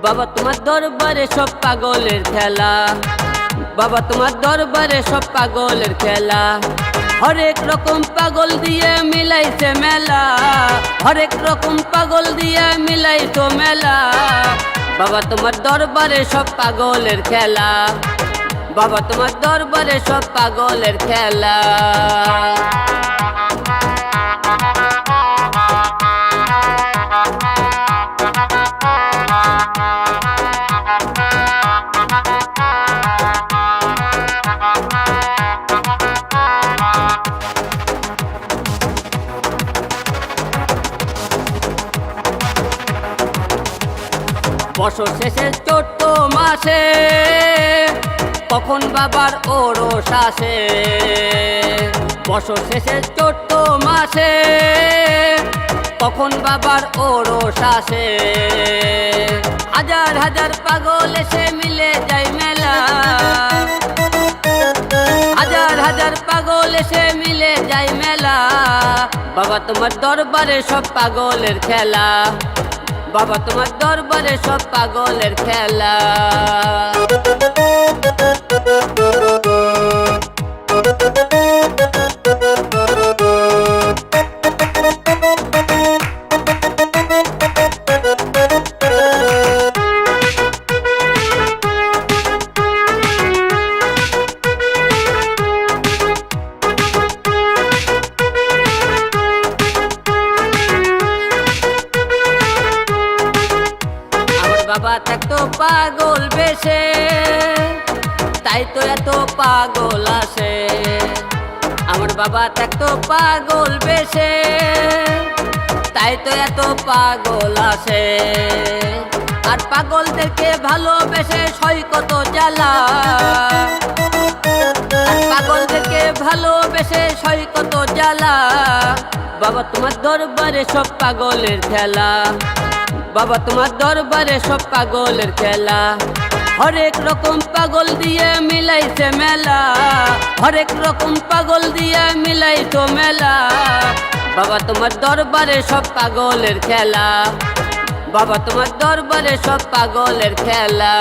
বাবা তোমার দরবারে সব পাগলের খেলা, বাবা তোমার দরবারে সব পাগলের খেলা। হরেক রকম পাগল দিয়ে মিলাইছে মেলা, হরেক রকম পাগল দিয়ে মিলাইছো মেলা। বাবা তোমার দরবারে সব পাগলের খেলা, বাবা তোমার দরবারে সব পাগলের খেলা। বছর শেষে চৈত্র মাসে কখন বাবার ওরস আসে, বছর শেষে চৈত্র মাসে কখন বাবার ওরস আসে। হাজার হাজার পাগল এসে মিলে যায় মেলা, হাজার হাজার পাগল এসে মিলে যায় মেলা। বাবা তোমার দরবারে সব পাগলের খেলা, বাবা তোমার দরবারে সব পাগলের খেলা। বাবা থাকতো পাগল বেশে, তাই তো এত পাগল আসে। আমার বাবা থাকতো পাগল বেশে, তাই তো এত পাগল আসে। আর পাগলদেরকে ভালোবেসে সই কত জ্বালা, আর পাগলদেরকে ভালোবেসে সই কত জ্বালা। বাবা তোমার দরবারে সব পাগলের খেলা, বাবা তোমার দরবারে সব পাগলের খেলা। হরেক রকম পাগল দিয়ে মিলাইছে মেলা, হরেক রকম পাগল দিয়ে মিলাইছো মেলা। বাবা তোমার দরবারে সব পাগলের খেলা, বাবা তোমার দরবারে সব পাগলের খেলা।